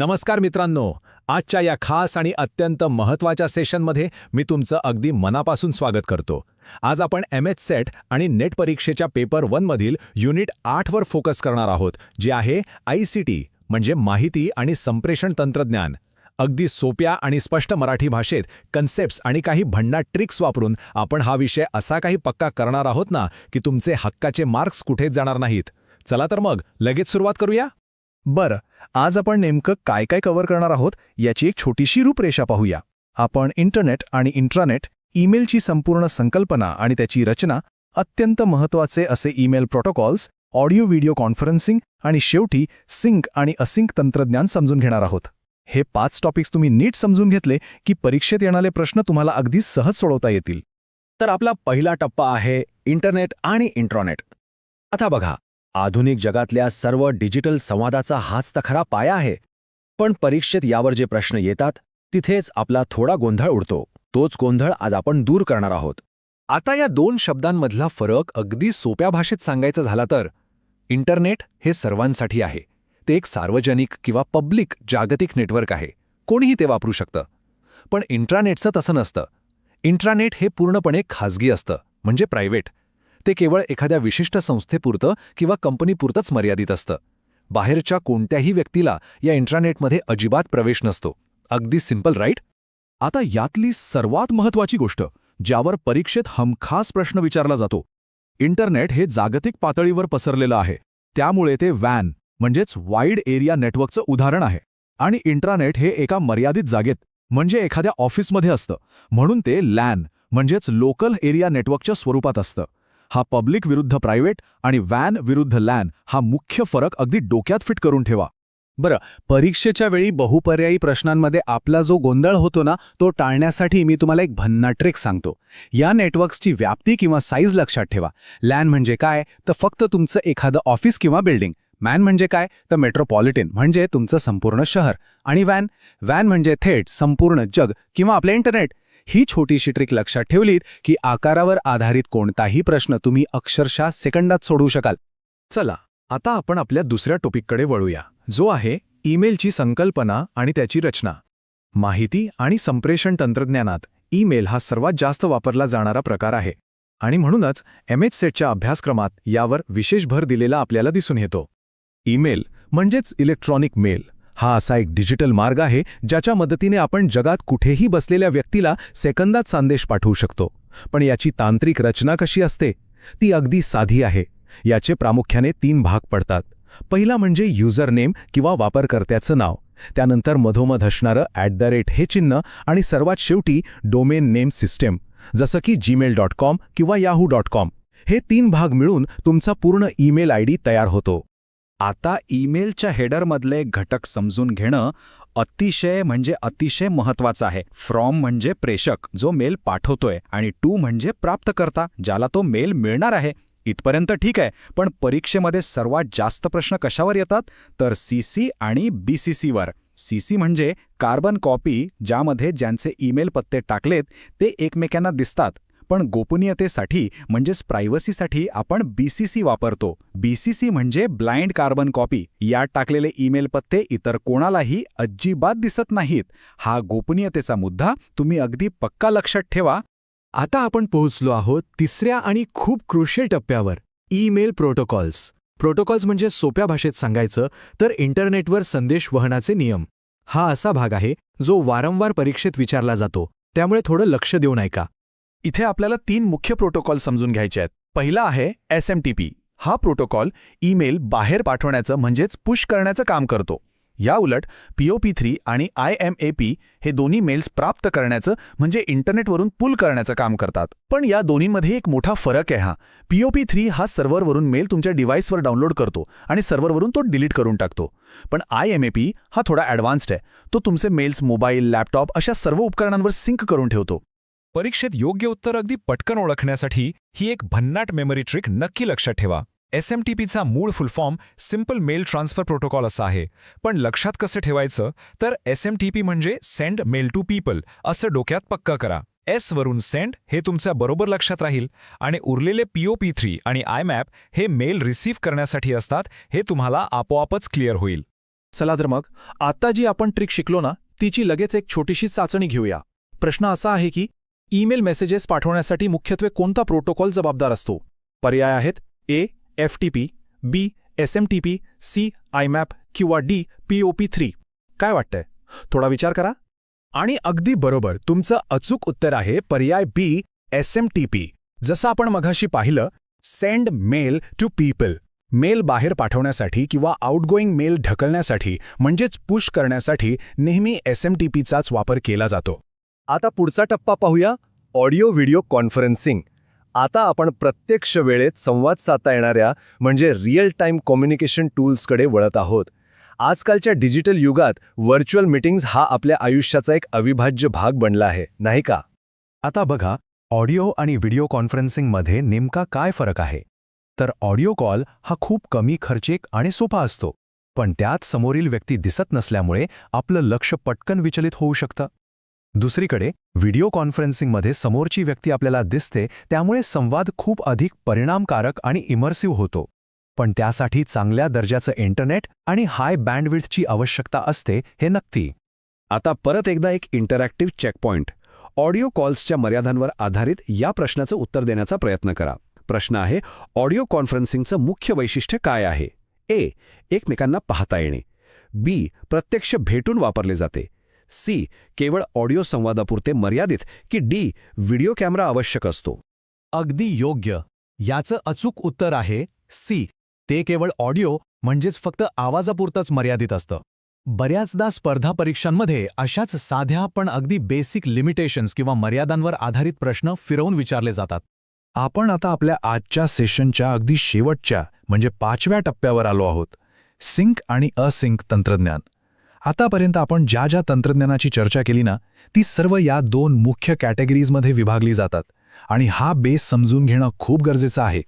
नमस्कार मित्रांनो, आजच्या या खास आणि अत्यंत महत्त्वाच्या सेशनमध्ये मी तुमचं अगदी मनापासून स्वागत करतो. आज आपण एमएच सेट आणि नेट परीक्षेच्या पेपर 1 मधील युनिट 8 वर फोकस करणार आहोत, जे आहे आयसीटी म्हणजे माहिती आणि संप्रेषण तंत्रज्ञान. अगदी सोप्या आणि स्पष्ट मराठी भाषेत कन्सेप्ट्स आणि काही भन्नाट ट्रिक्स वापरून आपण हा विषय असा काही पक्का करणार आहोत ना की तुमचे हक्काचे मार्क्स कुठेच जाणार नाहीत. चला तर मग लगेच सुरुवात करूया. बरं, आज आपण नेमकं काय काय कव्हर करणार आहोत याची एक छोटीशी रूपरेषा पाहूया. आपण इंटरनेट आणि इंट्रानेट, ईमेलची संपूर्ण संकल्पना आणि त्याची रचना, अत्यंत महत्त्वाचे असे email protocols, audio video conferencing आणि शेवटी सिंक आणि असिंक तंत्रज्ञान समजून घेणार आहोत. हे 5 टॉपिक्स तुम्ही नीट समजून घेतले की परीक्षेत येणारे प्रश्न तुम्हाला अगदी सहज सोडवता येतील. तर आपला पहिला टप्पा आहे इंटरनेट आणि इंट्रानेट. आता बघा, आधुनिक जगातल्या सर्व डिजिटल संवादाचा हाच तर खरा पाया आहे. पण परीक्षेत यावर जे प्रश्न येतात तिथेच आपला थोडा गोंधळ उडतो. तोच गोंधळ आज आपण दूर करणार आहोत. आता या 2 शब्दांमधला फरक अगदी सोप्या भाषेत सांगायचं झाला तर, इंटरनेट हे सर्वांसाठी आहे. ते एक सार्वजनिक किंवा पब्लिक जागतिक नेटवर्क आहे. कोणीही ते वापरू शकतं. पण इंट्रानेटचं तसं नसतं. इंट्रानेट हे पूर्णपणे खाजगी असतं, म्हणजे प्रायव्हेट. ते केवळ एखाद्या विशिष्ट संस्थेपुरतं किंवा कंपनीपुरतंच मर्यादित असतं. बाहेरच्या कोणत्याही व्यक्तीला या इंट्रानेटमध्ये अजिबात प्रवेश नसतो. अगदी सिंपल, राईट? आता यातली सर्वात महत्त्वाची गोष्ट, ज्यावर परीक्षेत हमखास प्रश्न विचारला जातो, इंटरनेट हे जागतिक पातळीवर पसरलेलं आहे. त्यामुळे ते वॅन म्हणजेच वाईड एरिया नेटवर्कचं उदाहरण आहे. आणि इंट्रानेट हे एका मर्यादित जागेत म्हणजे एखाद्या ऑफिसमध्ये असतं, म्हणून ते लॅन म्हणजेच लोकल एरिया नेटवर्कच्या स्वरूपात असतं. हा पब्लिक विरुद्ध प्रायव्हेट आणि वॅन विरुद्ध लॅन हा मुख्य फरक अगदी डोक्यात फिट करून ठेवा. बरं, परीक्षेच्या वेळी बहुपर्यायी प्रश्नांमध्ये आपला जो गोंधळ होतो ना, तो टाळण्यासाठी मी तुम्हाला एक भन्नाट ट्रिक सांगतो. या नेटवर्क्सची व्याप्ती किंवा साईज लक्षात ठेवा. लॅन म्हणजे काय, तर फक्त तुमचं एखादं ऑफिस किंवा बिल्डिंग. मॅन म्हणजे काय, तर मेट्रोपॉलिटन म्हणजे तुमचं संपूर्ण शहर. आणि वॅन म्हणजे थेट संपूर्ण जग किंवा आपले इंटरनेट. ही छोटीशी ट्रिक लक्षात ठेवलीत की आकारावर आधारित कोणताही प्रश्न तुम्ही अक्षरशः सेकंदात सोडवू शकाल. चला, आता आपण आपल्या दुसऱ्या टॉपिककडे वळूया, जो आहे ईमेलची संकल्पना आणि त्याची रचना. माहिती आणि संप्रेषण तंत्रज्ञानात ईमेल हा सर्वात जास्त वापरला जाणारा प्रकार आहे. आणि म्हणूनच एमएच सेटच्या अभ्यासक्रमात यावर विशेष भर दिलेला आपल्याला दिसून येतो. ईमेल म्हणजेच इलेक्ट्रॉनिक मेल हा असा एक डिजिटल मार्ग आहे ज्याच्या मदतीने आपण जगात कुठेही बसलेल्या व्यक्तीला सेकंदात संदेश पाठवू शकतो. पण याची तांत्रिक रचना कशी असते? ती अगदी साधी आहे. याचे प्रामुख्याने 3 भाग पडतात. पहिला म्हणजे युजर नेम किंवा वापरकर्त्याचं नाव, त्यानंतर मधोमध असणारं @ हे चिन्ह आणि सर्वात शेवटी डोमेन नेम सिस्टम, जसं की gmail.com किंवा yahoo.com. हे 3 भाग मिळून तुमचा पूर्ण ईमेल आयडी तयार होतो. आता ईमेलच्या हेडरमधले घटक समजून घेणं अतिशय महत्त्वाचं आहे. फ्रॉम म्हणजे प्रेषक, जो मेल पाठवतोय, आणि टू म्हणजे प्राप्तकर्ता, ज्याला तो मेल मिळणार आहे. इथपर्यंत ठीक आहे. पण परीक्षेमध्ये सर्वात जास्त प्रश्न कशावर येतात, तर सीसी आणि बीसीसीवर. सीसी म्हणजे कार्बन कॉपी, ज्यामध्ये ज्यांचे ईमेल पत्ते टाकलेत ते एकमेकांना दिसतात. पण गोपनीयतेसाठी म्हणजेच प्रायव्हसीसाठी आपण बीसीसी वापरतो. बीसीसी म्हणजे ब्लाइंड कार्बन कॉपी. यात टाकलेले ईमेल पत्ते इतर कोणालाही अजिबात दिसत नाहीत. हा गोपनीयतेचा मुद्दा तुम्ही अगदी पक्का लक्षात ठेवा. आता आपण पोहोचलो आहोत तिसऱ्या आणि खूप क्रुशियल टप्प्यावर, ईमेल प्रोटोकॉल्स. प्रोटोकॉल्स म्हणजे सोप्या भाषेत सांगायचं तर इंटरनेटवर संदेश वहनाचे नियम. हा असा भाग आहे जो वारंवार परीक्षेत विचारला जातो, त्यामुळे थोडं लक्ष देऊन ऐका. इथे आपल्याला 3 मुख्य प्रोटोकॉल समजून घ्यायचे आहेत. पहिला आहे SMTP. हा प्रोटोकॉल ईमेल बाहेर पाठवण्याचं म्हणजेच पुश करण्याचं काम करतो. या उलट POP3 आणि IMAP हे दोन्ही मेल्स प्राप्त करण्याचं म्हणजे इंटरनेटवरून पुल करण्याचं काम करतात. पण या दोन्हीमध्ये एक मोठा फरक आहे. POP3 हा सर्व्हरवरून मेल तुमच्या डिव्हाइसवर डाउनलोड करतो आणि सर्व्हरवरून तो डिलीट करून टाकतो. पण IMAP हा थोडा ॲडव्हान्स्ड आहे. तो तुमचे मेल्स मोबाईल, लॅपटॉप अशा सर्व उपकरणांवर सिंक करून ठेवतो. परीक्षेत योग्य उत्तर अगदी पटकन ओळखण्यासाठी ही एक भन्नाट मेमरी ट्रिक नक्की लक्षात ठेवा. SMTPचा मूळ full form simple mail transfer protocol असा आहे. पण लक्षात कसं ठेवायचं, तर SMTP म्हणजे सेंड मेल टू पीपल असं डोक्यात पक्का करा. S वरून सेंड हे तुमच्या बरोबर लक्षात राहील आणि उरलेले POP3 आणि IMAP हे मेल रिसीव्ह करण्यासाठी असतात. हे तुम्हाला आपोआपच क्लिअर होईल. चला तर मग आता जी आपण ट्रिक शिकलो ना तिची लगेच एक छोटीशी चाचणी घेऊया. प्रश्न असा आहे की ईमेल मेसेजेस पाठवण्यासाठी मुख्यत्वे कोणता प्रोटोकॉल जबाबदार असतो? पर्याय आहेत ए FTP, बी SMTP, सी IMAP किंवा डी POP3. काय वाटतंय? थोडा विचार करा. आणि अगदी बरोबर, तुमचं अचूक उत्तर आहे पर्याय बी SMTP. जसं आपण मघाशी पाहिलं, send mail to people. Mail बाहेर पाठवण्यासाठी किंवा आउटगोईंग मेल ढकलण्यासाठी म्हणजेच पुश करण्यासाठी नेहमी SMTPचाच वापर केला जातो. आता पुढचा टप्पा पाहूया, ऑडिओ व्हिडिओ कॉन्फरन्सिंग. आता आपण प्रत्यक्ष वेळेत संवाद साधता येणाऱ्या म्हणजे रिअल टाईम कम्युनिकेशन टूल्सकडे वळत आहोत. आजकालच्या डिजिटल युगात व्हर्च्युअल मीटिंग्स हा आपल्या आयुष्याचा एक अविभाज्य भाग बनला आहे, नाही का? आता बघा, ऑडिओ आणि व्हिडिओ कॉन्फरन्सिंगमध्ये नेमका काय फरक आहे? तर ऑडिओ कॉल हा खूप कमी खर्चिक आणि सोपा असतो, पण त्यात समोरील व्यक्ती दिसत नसल्यामुळे आपलं लक्ष पटकन विचलित होऊ शकतं. दुसरीकडे व्हिडिओ कॉन्फरन्सिंगमध्ये समोरची व्यक्ती आपल्याला दिसते, त्यामुळे संवाद खूप अधिक परिणामकारक आणि इमर्सिव्ह होतो. पण त्यासाठी चांगल्या दर्जाचं इंटरनेट आणि हाय बँडविड्थची आवश्यकता असते, हे नक्की. आता परत एकदा एक इंटरॅक्टिव्ह चेकपॉइंट. ऑडिओ कॉल्सच्या मर्यादांवर आधारित या प्रश्नाचं उत्तर देण्याचा प्रयत्न करा. प्रश्न आहे, ऑडिओ कॉन्फरन्सिंगचं मुख्य वैशिष्ट्य काय आहे? ए. एकमेकांना पाहता येणे. बी. प्रत्यक्ष भेटून वापरले जाते. सी. केवळ ऑडिओ संवादापुरते मर्यादित की डी. व्हिडिओ कॅमेरा आवश्यक असतो. अगदी योग्य. याचं अचूक उत्तर आहे सी. ते केवळ ऑडिओ म्हणजेच फक्त आवाजापुरतंच मर्यादित असतं. बऱ्याचदा स्पर्धा परीक्षांमध्ये अशाच साध्या पण अगदी बेसिक लिमिटेशन्स किंवा मर्यादांवर आधारित प्रश्न फिरवून विचारले जातात. आपण आता आपल्या आजच्या सेशनच्या अगदी शेवटच्या म्हणजे 5व्या टप्प्यावर आलो आहोत, सिंक आणि असिंक तंत्रज्ञान. आतापर्यंत आपण ज्या ज्या तंत्रज्ञानाची चर्चा केली ना, ती सर्व या 2 मुख्य कॅटेगरीजमध्ये विभागली जातात आणि हा बेस समजून घेणं खूप गरजेचं आहे.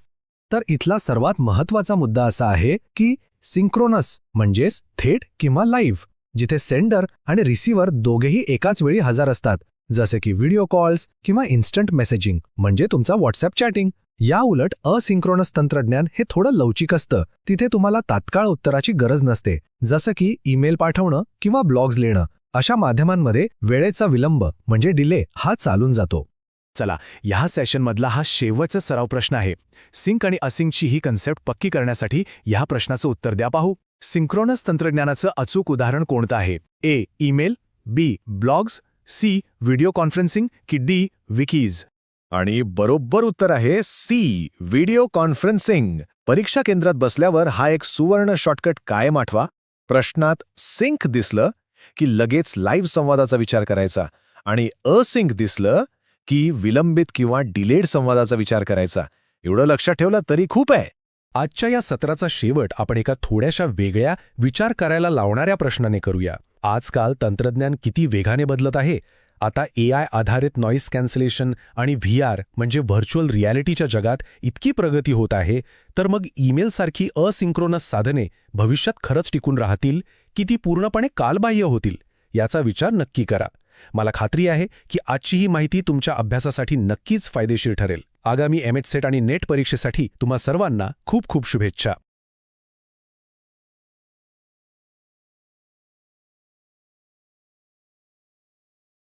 तर इथला सर्वात महत्त्वाचा मुद्दा असा आहे की सिंक्रोनस म्हणजेच थेट किंवा लाईव्ह, जिथे सेंडर आणि रिसीव्हर दोघेही एकाच वेळी हजर असतात, जसे की व्हिडिओ कॉल्स किंवा इन्स्टंट मेसेजिंग म्हणजे तुमचा व्हॉट्सॲप चॅटिंग. या उलट असिंक्रोनस तंत्रज्ञान हे थोडं लवचिक असतं. तिथे तुम्हाला तात्काळ उत्तराची गरज नसते, जसं की ईमेल पाठवणं किंवा ब्लॉग्स लिहिणं. अशा माध्यमांमध्ये वेळेचा विलंब म्हणजे डिले हा चालून जातो. चला, ह्या सेशनमधला हा शेवटचा सराव प्रश्न आहे. सिंक आणि असिंकची ही कन्सेप्ट पक्की करण्यासाठी ह्या प्रश्नाचं उत्तर द्या पाहू. सिंक्रोनस तंत्रज्ञानाचं अचूक उदाहरण कोणतं आहे? A. Email, B. Blogs, C. Video conferencing की डी. विकीज? आणि बरोबर उत्तर आहे सी. Video conferencing. परीक्षा केंद्रात बसल्यावर हा एक सुवर्ण शॉर्टकट कायम आठवा. प्रश्नात सिंक दिसलं की लगेच लाईव्ह संवादाचा विचार करायचा आणि असिंक दिसलं की विलंबित किंवा डिलेड संवादाचा विचार करायचा. एवढं लक्षात ठेवलं तरी खूप आहे. आजच्या या सत्राचा शेवट आपण एका थोड्याशा वेगळ्या विचार करायला लावणाऱ्या प्रश्नाने करूया. आजकाल तंत्रज्ञान किती वेगाने बदलत आहे. आता AI आधारित नॉईज कॅन्सलेशन आणि VR म्हणजे व्हर्च्युअल रियालिटीच्या जगात इतकी प्रगती होत आहे, तर मग ईमेलसारखी असिंक्रोनस साधने भविष्यात खरंच टिकून राहतील की ती पूर्णपणे कालबाह्य होतील? याचा विचार नक्की करा. मला खात्री आहे की आजची ही माहिती तुमच्या अभ्यासासाठी नक्कीच फायदेशीर ठरेल. आगामी MHSET आणि नेट परीक्षेसाठी तुम्हा सर्वांना खूप खूप शुभेच्छा.